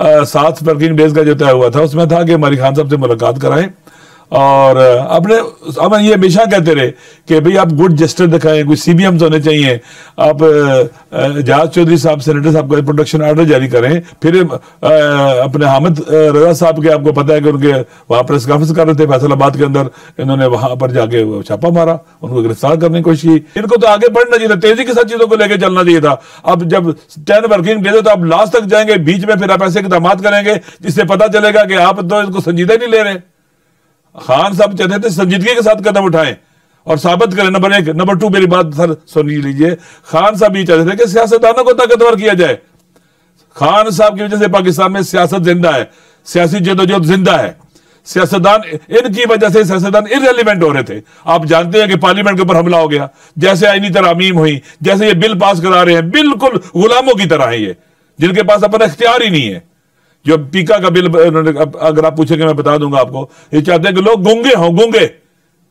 7 वर्किंग डेज का जो तय हुआ था उसमें था कि हमारी खान साहब से मुलाकात कराएं और हम ये हमेशा कहते रहे कि भाई आप गुड जेस्टर दिखाएं, कोई सीबीएम्स होने चाहिए, आप जहाज चौधरी साहब सेनेटर साहब को प्रोटेक्शन ऑर्डर जारी करें। फिर अपने हामिद रजा साहब के, आपको पता है कि उनके वहां प्रेस कॉन्फ्रेंस कर रहे थे फैसलाबाद के अंदर, इन्होंने वहां पर जाके छापा मारा, उनको गिरफ्तार करने की कोशिश की। इनको तो आगे बढ़ना चाहिए था, तेजी के साथ चीजों को लेकर चलना चाहिए था। अब जब 10 वर्किंग डेज है तो आप लास्ट तक जाएंगे, बीच में फिर आप ऐसे इक़दामात करेंगे जिससे पता चलेगा कि आप तो इसको संजीदा नहीं ले रहे। खान साहब चाहते थे संजीदगी के साथ कदम उठाएं और साबित करें, नंबर 1। नंबर 2 मेरी बात सर सुन लीजिए, खान साहब ये चाहते थे कि सियासतदानों को ताकतवर किया जाए। खान साहब की वजह से पाकिस्तान में सियासत जिंदा है, सियासी जदोजहद जिंदा है। सियासतदान, इनकी वजह से सियासतदान इररिलेवेंट हो रहे थे। आप जानते हैं कि पार्लियामेंट के ऊपर हमला हो गया, जैसे आईनी तरमीम हुई, जैसे ये बिल पास करा रहे हैं, बिल्कुल गुलामों की तरह है ये, जिनके पास अपना इख्तियार ही नहीं है। जो पीका का बिल, अगर आप पूछेंगे मैं बता दूंगा आपको, ये चाहते हैं कि लोग गूंगे हों, गूंगे,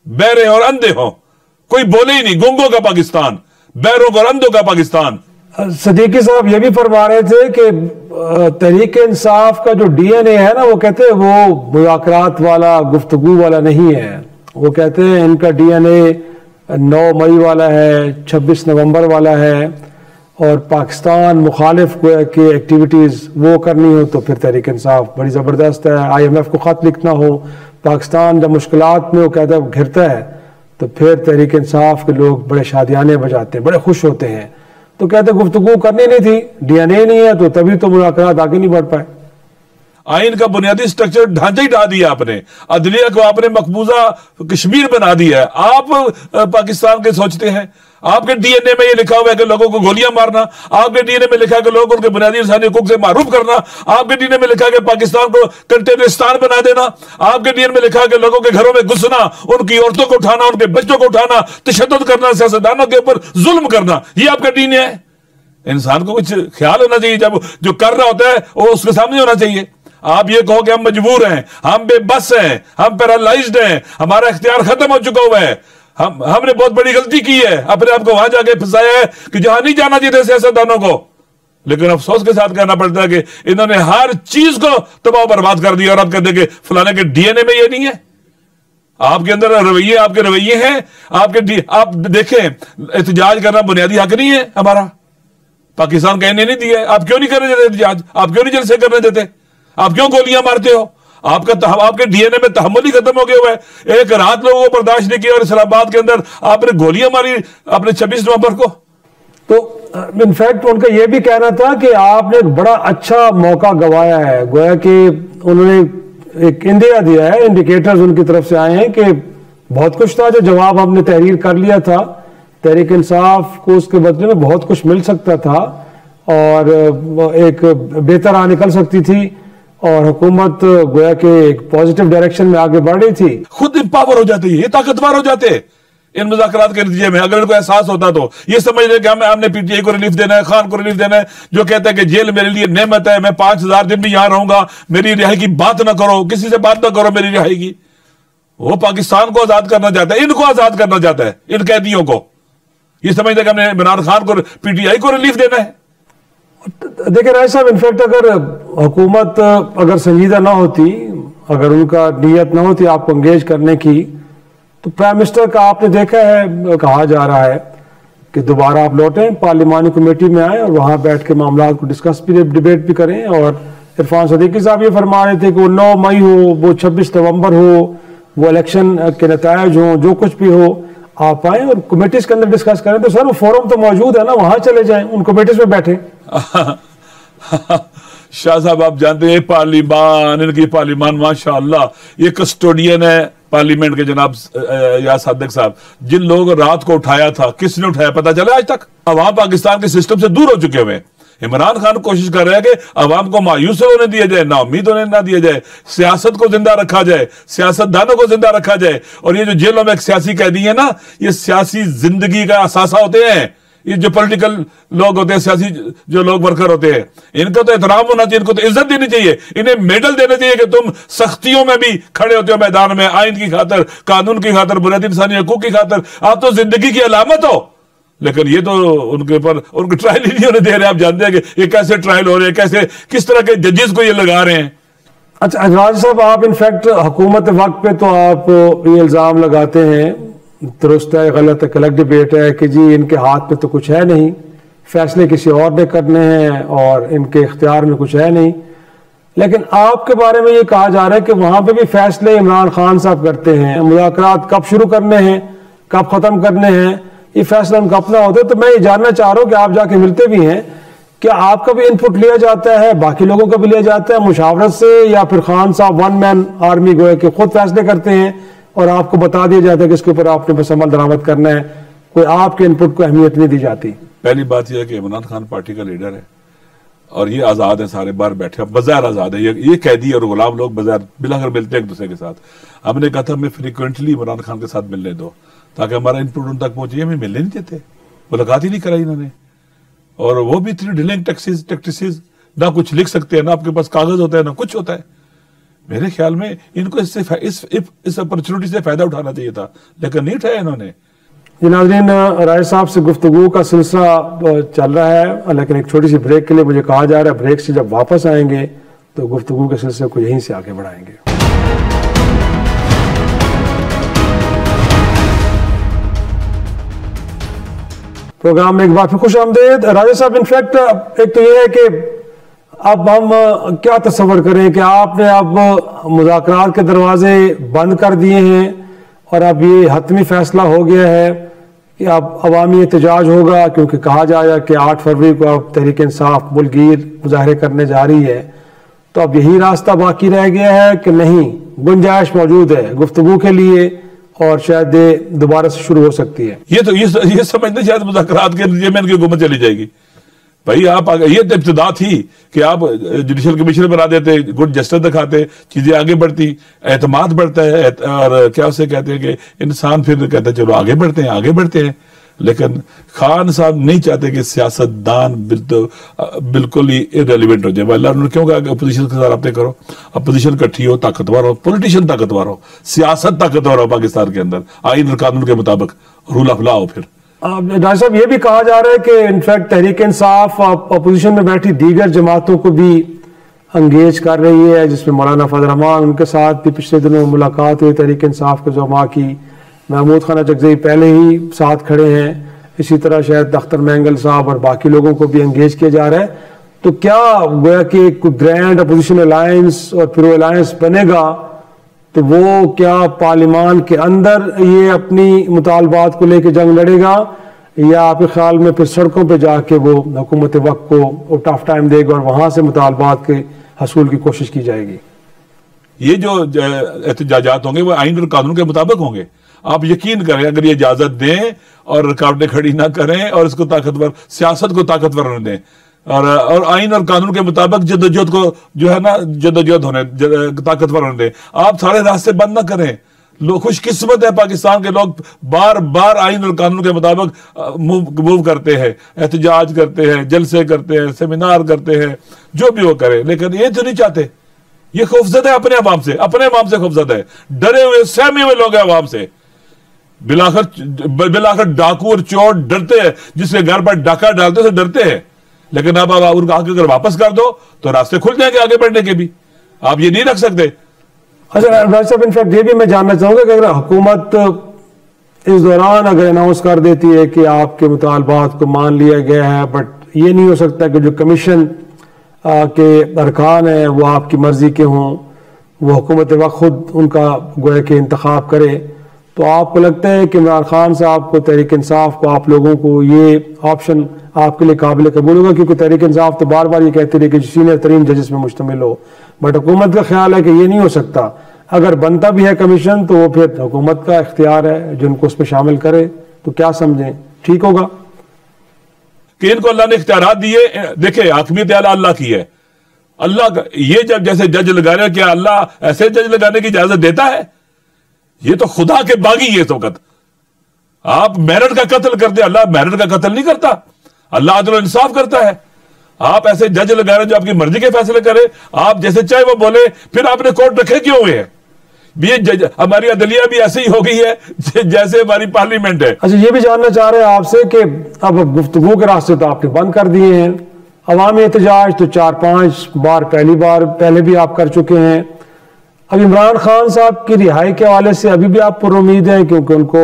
बहरे और अंधे हों, कोई बोले ही नहीं। गूंगों का पाकिस्तान, बहरों और अंधों का पाकिस्तान। सदीकी साहब ये भी फरमा रहे थे कि तहरीक इंसाफ का जो डीएनए है ना, वो कहते हैं वो मुज़ाकरात वाला, गुफ्तगू वाला नहीं है। वो कहते हैं इनका डीएनए 9 मई वाला है, 26 नवंबर वाला है, और पाकिस्तान मुखालिफ की एक्टिविटीज़ वो करनी हो तो फिर तहरीक इंसाफ बड़ी ज़बरदस्त है। IMF को ख़त लिखना हो, पाकिस्तान जब मुश्किलात में वो कहता है घिरता है तो फिर तहरीक इंसाफ के लोग बड़े शादियाने बजाते हैं, बड़े खुश होते हैं। तो कहते गुफ्तगू करनी नहीं थी, डीएनए नहीं है, तो तभी तो मुज़ाकरात आगे नहीं बढ़ पाए। आइन का बुनियादी स्ट्रक्चर ढांचा ही ढा दिया आपने, अदलिया को आपने मकबूजा कश्मीर बना दिया है। आप पाकिस्तान के सोचते हैं, आपके डीएनए में ये लिखा हुआ है कि लोगों को गोलियां मारना, आपके डीएनए में लिखा है कि लोगों को उनके बुनियादी इंसानी हुकूक से मारूफ करना, आपके डीएनए में लिखा है कि पाकिस्तान को कंटेनरिस्तान बना देना, आपके डीएनए में लिखा है कि लोगों के घरों में घुसना, उनकी औरतों को उठाना, उनके बच्चों को उठाना, तशद्दुद करना, सियासतदानों के ऊपर जुल्म करना, ये आपका डीएनए है। इंसान को कुछ ख्याल होना चाहिए, जब जो कर रहा होता है वो उसके सामने होना चाहिए। आप ये कहो कि हम मजबूर हैं, हम बेबस हैं, हम पैरालाइज्ड हैं, हमारा इख्तियार खत्म हो चुका हुआ है, हमने बहुत बड़ी गलती की है, अपने आप को वहां जाके फंसाया है कि जहां नहीं जाना चाहिए सियासतदानों को। लेकिन अफसोस के साथ कहना पड़ता है कि इन्होंने हर चीज को तबाह बर्बाद कर दिया और अब कहते हैं कि फलाने के डीएनए में ये नहीं है। आपके अंदर रवैये, आपके रवैये हैं, आप देखें, एहतजाज करना बुनियादी हक नहीं है हमारा, पाकिस्तान कहने नहीं दिया। आप क्यों नहीं करने देते एहतजाज? आप क्यों नहीं जलसे करने देते? आप क्यों गोलियां मारते हो? आपके डीएनए में तहम्मुल ही खत्म हो गया हुआ है। एक रात लोगों को बर्दाश्त नहीं किया और इस्लामाबाद के अंदर आपने गोलियां मारी अपने 26 नवंबर को। तो इनफैक्ट उनका यह भी कहना था कि आपने एक बड़ा अच्छा मौका गवाया है, गोया कि उन्होंने एक इंडिया दिया है, इंडिकेटर्स उनकी तरफ से आए हैं कि बहुत कुछ था जो जवाब हमने तहरीर कर लिया था, तहरीक इंसाफ को उसके बदले में बहुत कुछ मिल सकता था और एक बेहतर आ निकल सकती थी और हुकूमत गोया के एक पॉजिटिव डायरेक्शन में आगे बढ़ रही थी। खुद इंपावर हो जाती है, ये ताकतवर हो जाते इन मुज़ाकरात के नतीजे में। अगर इनको एहसास होता तो ये समझ रहे कि हमने पीटीआई को रिलीफ देना है, खान को रिलीफ देना है, जो कहता है कि जेल मेरे लिए नेमत है, मैं 5000 दिन भी यहां रहूंगा, मेरी रिहाई की बात ना करो, किसी से बात ना करो मेरी रिहाई की। वो पाकिस्तान को आजाद करना चाहता है, इनको आजाद करना चाहता है, इन कैदियों को। ये समझते कि हमने इमरान खान को, पीटीआई को रिलीफ देना है। देखिए राय साहब, इनफैक्ट अगर हुकूमत अगर संजीदा ना होती, अगर उनका नीयत ना होती आपको एंगेज करने की, तो प्राइम मिनिस्टर का आपने देखा है, कहा जा रहा है कि दोबारा आप लौटें, पार्लिमानी कमेटी में आए और वहां बैठ के मामला को डिस्कस भी, डिबेट भी करें। और इरफान सदीकी साहब ये फरमा रहे थे कि वो 9 मई हो, वो 26 नवंबर हो, वो इलेक्शन के नतायज हो, जो कुछ भी हो, आप आए और कमेटीज के अंदर डिस्कस करें। तो सर वो फोरम तो मौजूद है ना, वहां चले जाएं, उन कमेटीज में बैठे। शाह साहब आप जानते हैं पार्लिमान, इनकी पार्लिमान माशाअल्लाह, ये कस्टोडियन है पार्लियामेंट के जनाब या सादिक साहब। जिन लोगों को रात को उठाया था, किसने उठाया पता चला आज तक? अवाम पाकिस्तान के सिस्टम से दूर हो चुके हुए हैं। इमरान खान कोशिश कर रहे हैं कि अवाम को मायूस होने दिया जाए, ना उम्मीद होने ना दिया जाए, सियासत को जिंदा रखा जाए, सियासतदानों को जिंदा रखा जाए। और ये जो जेलों में सियासी कैदी है ना, ये सियासी जिंदगी का असासा होते हैं। ये जो पॉलिटिकल लोग होते हैं, सियासी जो लोग वर्कर होते हैं, इनको तो एहतराम होना चाहिए, इनको तो इज्जत देनी चाहिए, इन्हें मेडल देने चाहिए कि तुम सख्तियों में भी खड़े होते हो मैदान में, आइन की खातर, कानून की खातर, बुनियादी इंसानी हकूक की खातर। आप तो जिंदगी की अलामत हो। लेकिन ये तो उनके ऊपर उनके ट्रायल ही नहीं होने दे रहे। आप जानते हैं कि ये कैसे ट्रायल हो रहे हैं, कैसे किस तरह के जजेस को ये लगा रहे हैं। अच्छा राज साहब, आप इनफैक्ट हुकूमत वक्त पे तो आप ये इल्जाम लगाते हैं, दुरुस्त है गलत है, कलेक्ट डिबेट है, कि जी इनके हाथ में तो कुछ है नहीं, फैसले किसी और ने करने हैं और इनके इख्तियार में कुछ है नहीं। लेकिन आपके बारे में ये कहा जा रहा है कि वहां पे भी फैसले इमरान खान साहब करते हैं, मुज़ाकरात कब शुरू करने हैं, कब खत्म करने हैं, ये फैसला उनका अपना होता है। तो मैं ये जानना चाह रहा हूँ कि आप जाके मिलते भी हैं, क्या आपका भी इनपुट लिया जाता है, बाकी लोगों का भी लिया जाता है मुशावरत से, या फिर खान साहब वन मैन आर्मी गोए के खुद फैसले करते हैं और आपको बता दिया जाता है कि इसके ऊपर आपने बस अमल दरामद करना है, कोई आपके इनपुट को अहमियत नहीं दी जाती? पहली बात यह है कि इमरान खान पार्टी का लीडर है और ये आजाद है, सारे बाहर बैठे बज़ाहिर आजाद है। ये कैदी और गुलाम लोग बज़ाहिर बिलाकर मिलते हैं एक दूसरे के साथ। हमने कहा था हमें फ्रिक्वेंटली इमरान खान के साथ मिलने दो ताकि हमारा इनपुट उन तक पहुंचे। हमें मिलने नहीं देते, मुलाकात ही नहीं कराई इन्होंने। और वो भी इतनी डिलेइंग टैक्टिसेस, ना कुछ लिख सकते हैं, ना आपके पास कागज होता है, ना कुछ होता है। मेरे ख्याल में इनको इस अपॉर्चुनिटी से फायदा उठाना चाहिए था, लेकिन नहीं उठाया इन्होंने। जी नाज़रीन, राय साहब से गुफ्तगू का सिलसिला चल रहा है, लेकिन एक छोटी सी ब्रेक के लिए मुझे कहा जा रहा है, ब्रेक से जब वापस आएंगे तो गुफ्तगू के सिलसिले को यहीं से आगे बढ़ाएंगे। प्रोग्राम में एक बार फिर खुश आमदेद। राजा साहब, इनफैक्ट एक तो ये है कि अब हम क्या तस्वर करें कि आपने अब मुज़ाकरात के दरवाजे बंद कर दिए हैं और अब ये हतमी फैसला हो गया है कि अब अवामी एहतजाज होगा, क्योंकि कहा जाएगा कि 8 फरवरी को अब तहरीक इंसाफ मुल्कगीर मुजाहरे करने जा रही है। तो अब यही रास्ता बाकी रह गया है कि नहीं, गुंजाइश मौजूद है गुफ्तगू के लिए और शायद दोबारा से शुरू हो सकती है? ये समझते शायद मुज़ाकरात के नतीजे में इनकी हुकूमत चली जाएगी। भाई आप ये तो इब्तिदा थी कि आप जुडिशल कमीशन बना देते, गुड जस्टिस दिखाते, चीजें आगे बढ़ती, एतमाद बढ़ता है, और क्या उसे कहते हैं कि इंसान फिर कहते हैं चलो आगे बढ़ते हैं, आगे बढ़ते हैं। लेकिन खान साहब नहीं चाहते कि सियासतदान बिल्कुल ही इरेलीवेंट हो जाए। अल्लाह ने क्यों कहा कि अपोजिशन के साथ रब्ते करो, अपोजिशन इकट्ठी हो, ताकतवर हो, पॉलिटिशियन ताकतवर हो, सियासत ताकतवर हो पाकिस्तान के अंदर, आइन और कानून के मुताबिक रूल ऑफ लॉ हो। फिर डॉक्टर साहब ये भी कहा जा रहा है कि इनफैक्ट तहरीक इंसाफ अपोजिशन में बैठी दीगर जमातों को भी अंगेज कर रही है, जिसमें मौलाना फजल रहमान, उनके साथ भी पिछले दिनों मुलाकात हुई तहरीक इंसाफ के ज़ुमा की, महमूद खान चकजई पहले ही साथ खड़े हैं, इसी तरह शायद अख्तर मैंगल साहब और बाकी लोगों को भी अंगेज किया जा रहा है। तो क्या गोया कि एक ग्रैंड अपोजिशन अलायंस और प्रो अलायंस बनेगा, तो वो क्या पार्लियामान के अंदर ये अपनी मुतालबात को लेकर जंग लड़ेगा, या आपके ख्याल में फिर सड़कों पे जाके वो हुकूमत वक्त को टफ टाइम देगा और वहां से मुतालबात के हसूल की कोशिश की जाएगी? ये जो एहतजाजात होंगे वो आइन और कानून के मुताबिक होंगे। आप यकीन करें, अगर ये इजाजत दें और रुकावटें खड़ी ना करें और इसको ताकतवर, सियासत को ताकतवर होने दें और आइन और कानून के मुताबिक जद्दोजहद को जो है ना, जद्दोजहद होने, ताकतवर होने दें। आप सारे रास्ते बंद ना करें। लोग खुशकिस्मत है, पाकिस्तान के लोग बार बार आइन और कानून के मुताबिक मूव करते हैं, एहतजाज करते हैं, जलसे करते हैं, सेमिनार करते हैं, जो भी वो करें। लेकिन ये तो नहीं चाहते, ये खौफजदा है अपने अवाम से खौफजदा है, डरे हुए सहमे हुए लोग हैं अवाम से। बिलाकर डाकू और चोर डरते हैं, जिसके घर पर डाका डालते से डरते हैं। लेकिन अब उनको आगे अगर वापस कर दो तो रास्ते खुल जाएंगे आगे बढ़ने के भी। आप ये नहीं रख सकते। अच्छा राज साहब, इनफैक्ट ये भी मैं जानना चाहूंगा कि अगर हुकूमत इस दौरान अगर अनाउंस कर देती है कि आपके मुतालबात को मान लिया गया है, बट ये नहीं हो सकता कि जो कमीशन के अरकान हैं वो आपकी मर्जी के हों, वो हुकूमत वक्त खुद उनका गोया के इंतखाब करे, तो आपको लगता है कि इमरान खान साहब को, तहरीक इंसाफ को, आप लोगों को ये ऑप्शन आपके लिए काबिल कबूल होगा? क्योंकि तहरीक इंसाफ तो बार बार ये कहती रही कि सीनियर तरीन जजेस में मुश्तमिल हो, बट हुकूमत का ख्याल है कि ये नहीं हो सकता। अगर बनता भी है कमीशन तो वो फिर हुकूमत का इख्तियार है जिनको उसमें शामिल करे, तो क्या समझें, ठीक होगा कि इनको अल्लाह ने इख्तियारात दिए? देखिए, हाकमियत आला अल्लाह की है। अल्लाह का ये जब जैसे जज लगा रहे, क्या अल्लाह ऐसे जज लगाने की इजाजत देता है? ये तो खुदा के बागी है इस वक्त। आप मेरिट का कत्ल करते, अल्लाह मेरिट का कत्ल नहीं करता, अल्लाह अदल और इंसाफ करता है। आप ऐसे जज लगा रहे जो आपकी मर्जी के फैसले करे, आप जैसे चाहे वो बोले, फिर आपने कोर्ट रखे क्यों हुए हैं? ये जज, हमारी अदलिया भी ऐसे ही हो गई है जैसे हमारी पार्लियामेंट है। अच्छा, ये भी जानना चाह रहे हैं आपसे कि अब गुफ्तगू के रास्ते तो आपने बंद कर दिए हैं, अवामी एहतजाज तो 4-5 बार पहले भी आप कर चुके हैं। अब इमरान खान साहब की रिहाई के हवाले से अभी भी आप पर उम्मीद है? क्योंकि उनको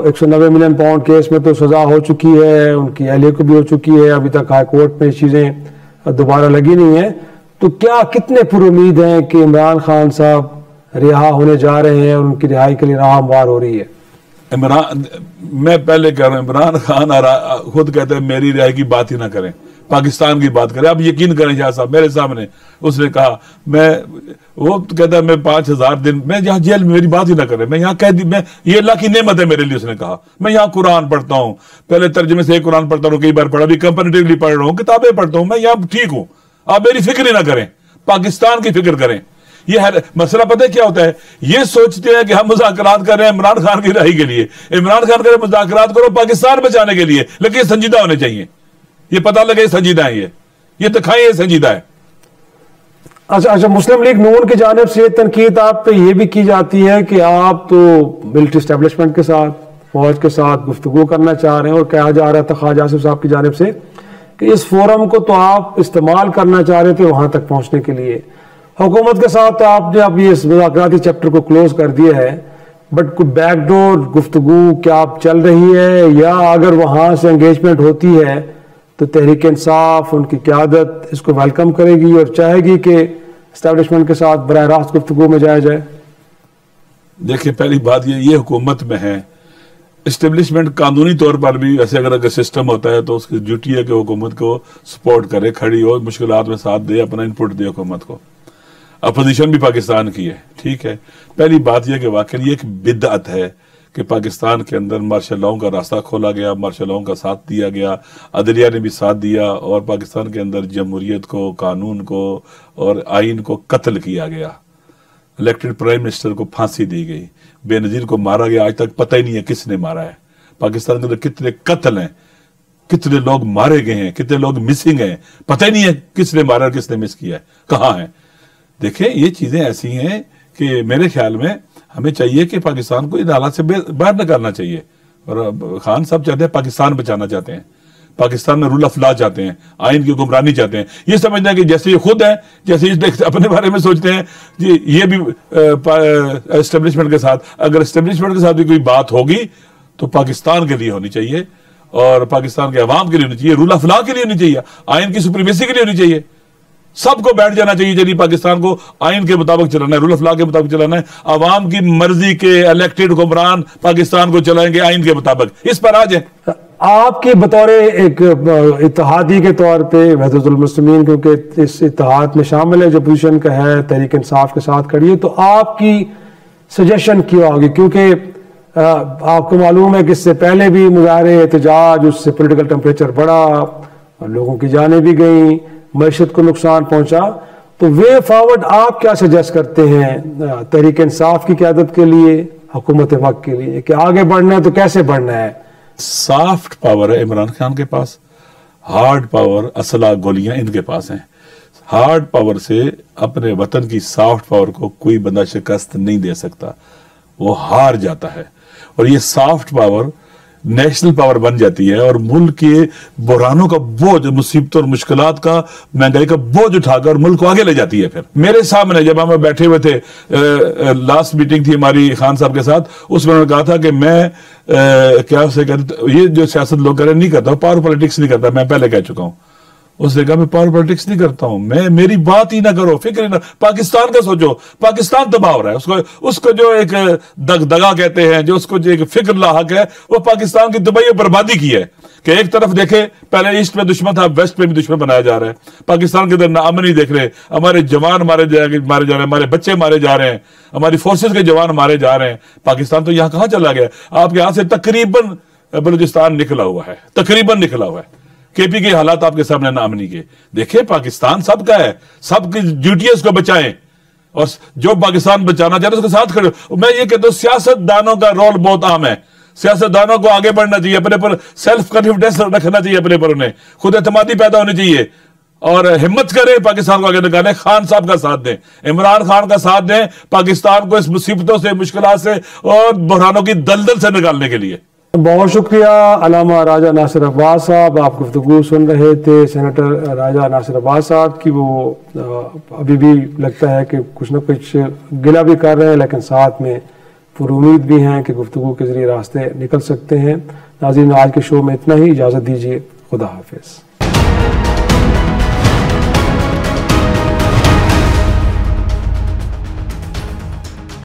190 मिलियन पाउंड केस में तो सजा हो चुकी है, उनकी अहलिया को भी हो चुकी है, अभी तक हाई कोर्ट में चीजें दोबारा लगी नहीं है। तो क्या कितने पर उम्मीद हैं कि इमरान खान साहब रिहा होने जा रहे हैं और उनकी रिहाई के लिए राह हमवार हो रही है? इमरान, मैं पहले कह रहा हूं, इमरान खान खुद कहते हैं मेरी रिहाई की बात ही ना करें, पाकिस्तान की बात करें। आप यकीन करें शाह साहब, मेरे सामने उसने कहा, वो कहता है मैं 5000 दिन मैं यहाँ जेल में, मेरी बात ही ना करें, मैं यहाँ कैदी, मैं ये अल्लाह की नेमत है मेरे लिए। उसने कहा मैं यहाँ कुरान पढ़ता हूँ, पहले तर्जुमे से कुरान पढ़ता हूँ, कई बार पढ़ा, अभी कंपैरेटिवली पढ़ रहा हूँ, किताबें पढ़ता हूँ, मैं यहाँ ठीक हूँ, आप मेरी फिक्र ही ना करें, पाकिस्तान की फिक्र करें। ये है मसला। पता है क्या होता है? ये सोचते हैं कि हम मुज़ाकरात कर रहे हैं इमरान खान की रिहाई के लिए। इमरान खान करे मुज़ाकरात करो पाकिस्तान बचाने के लिए, लेकिन ये संजीदा होने चाहिए, ये पता लगे संजीदा है, ये दिखाएं ये संजीदा है। अच्छा, मुस्लिम लीग नून की जानिब से तनकीद आप पे ये भी की जाती है कि आप तो मिलिट्री एस्टेब्लिशमेंट के साथ, फौज के साथ गुफ्तगू करना चाह रहे हैं, और कहा जा रहा था ख्वाजा आसिफ साहब की जानिब से कि इस फोरम को तो आप इस्तेमाल करना चाह रहे थे वहां तक पहुंचने के लिए। हुकूमत के साथ तो आपने अब ये मुज़ाकराती चैप्टर को क्लोज कर दिया है, बट कोई बैकडोर गुफ्तगू क्या आप चल रही है, या अगर वहां से एंगेजमेंट होती है तो तहरीक इंसाफ, उनकी क़यादत इसको वेलकम करेगी और चाहेगी कि एस्टेब्लिशमेंट के साथ बराह रास्त गुफ्तगू में जाया जाए? देखिए, पहली बात ये हुकूमत में है, एस्टेब्लिशमेंट कानूनी तौर पर भी ऐसे अगर सिस्टम होता है तो उसकी ड्यूटी है कि हुकूमत को सपोर्ट करे, खड़ी हो, मुश्किलात में साथ दे, अपना इनपुट दे हुकूमत को। अपोजिशन भी पाकिस्तान की है, ठीक है। पहली बात यह कि वाकई एक बिदअत है कि पाकिस्तान के अंदर मार्शल लॉ का रास्ता खोला गया, मार्शल लॉ का साथ दिया गया, अदलिया ने भी साथ दिया, और पाकिस्तान के अंदर जमहूरियत को, कानून को और आइन को कत्ल किया गया। इलेक्टेड प्राइम मिनिस्टर को फांसी दी गई, बेनजीर को मारा गया, आज तक पता ही नहीं है किसने मारा है। पाकिस्तान के अंदर कितने कत्ल हैं, कितने लोग मारे गए हैं, कितने लोग मिसिंग हैं, पता ही नहीं है किसने मारा और किसने मिस किया है, कहाँ है। देखें, ये चीजें ऐसी हैं कि मेरे ख्याल में हमें चाहिए कि पाकिस्तान को इन हालात से बाहर निकालना चाहिए। और खान साहब चाहते हैं पाकिस्तान बचाना चाहते हैं, पाकिस्तान में रूल ऑफ लॉ चाहते हैं, आइन की हुक्मरानी चाहते हैं। ये समझना है कि जैसे ये खुद है, जैसे ये अपने बारे में सोचते हैं, ये भी एस्टेब्लिशमेंट के साथ, अगर एस्टेब्लिशमेंट के साथ भी कोई बात होगी तो पाकिस्तान के लिए होनी चाहिए, और पाकिस्तान के अवाम के लिए होनी चाहिए, रूल ऑफ लॉ के लिए होनी चाहिए, आइन की सुप्रीमेसी के लिए होनी चाहिए। सबको बैठ जाना चाहिए, यदि पाकिस्तान को आइन के मुताबिक चलाना है, रूल ऑफ लॉ के मुताबिक चलाना है, अवाम की मर्जी के इलेक्टेड हुक्मरान पाकिस्तान को चलाएंगे आइन के मुताबिक। इस पर आज है आपके बतौर एक इत्तेहादी के तौर पे वहदतुल मुस्लिमीन, क्योंकि इस इत्तेहाद में शामिल है जो पोजीशन का है, तहरीक इंसाफ के साथ खड़ी है, तो आपकी सजेशन क्या होगी? क्योंकि आपको मालूम है कि इससे पहले भी मुजाहरे, एहतजाज, उससे पॉलिटिकल टेम्परेचर बढ़ा और लोगों की जानें भी गई, मईशत को नुकसान पहुंचा। तो वे फॉरवर्ड आप क्या सजेस्ट करते हैं तहरीक इंसाफ की क़यादत के लिए, हुकूमत वक्त के लिए, कि आगे बढ़ना है तो कैसे बढ़ना है? सॉफ्ट पावर है इमरान खान के पास, हार्ड पावर, असला, गोलियां इनके पास हैं। हार्ड पावर से अपने वतन की सॉफ्ट पावर को कोई बंदा शिकस्त नहीं दे सकता, वो हार जाता है। और ये सॉफ्ट पावर नेशनल पावर बन जाती है और मुल्क के बुरानों का बोझ, मुसीबतों और मुश्किलात का, महंगाई का बोझ उठाकर मुल्क को आगे ले जाती है। फिर मेरे सामने जब हम बैठे हुए थे, लास्ट मीटिंग थी हमारी खान साहब के साथ, उसमें उन्होंने कहा था कि मैं क्या से कहते, ये जो सियासत लोग कर रहे नहीं करता, पावर पॉलिटिक्स नहीं करता, मैं पहले कह चुका हूं। उसने कहा मैं पावर पॉलिटिक्स नहीं करता हूं, मैं मेरी बात ही ना करो, फिक्र ही ना, पाकिस्तान का सोचो, पाकिस्तान तबाह हो रहा है, उसको जो एक दगा कहते हैं, जो उसको जो एक फिक्र लाहक है, वो पाकिस्तान की तबाही और बर्बादी की है कि एक तरफ देखे पहले ईस्ट में दुश्मन था, वेस्ट में भी दुश्मन बनाया जा रहा है, पाकिस्तान के अंदर नाम नहीं देख रहे, हमारे जवान मारे जा रहे हैं, हमारे बच्चे मारे जा रहे हैं, हमारी फोर्सेज के जवान मारे जा रहे हैं। पाकिस्तान तो यहां कहां चला गया, आपके यहां से तकरीबन बलूचिस्तान निकला हुआ है, तकरीबन निकला हुआ है। केपी के हालात आपके सामने नामनी के देखिए, पाकिस्तान सबका है, सबकी ड्यूटी है उसको बचाएं, और जो पाकिस्तान बचाना चाहते उसके साथ खड़े। मैं ये कहता हूं सियासतदानों का रोल बहुत अहम है, सियासतदानों को आगे बढ़ना चाहिए, अपने पर सेल्फ कॉन्फिडेंस रखना चाहिए, अपने पर उन्हें खुद एतमादी पैदा होनी चाहिए, और हिम्मत करें पाकिस्तान को आगे निकालें, खान साहब का साथ दें, इमरान खान का साथ दें, पाकिस्तान को इस मुसीबतों से, मुश्किलात से और बहरानों की दलदल से निकालने के लिए। बहुत शुक्रिया अल्लामा राजा नासिर अब्बास साहब, आप गुफ्तगू सुन रहे थे सेनेटर राजा नासिर अब्बास साहब की। वो अभी भी लगता है कि कुछ ना कुछ गिला भी कर रहे हैं, लेकिन साथ में पुरुमीद भी हैं कि गुफ्तगू के जरिए रास्ते निकल सकते हैं। नाज़रीन, आज के शो में इतना ही, इजाज़त दीजिए, खुदा हाफिज़।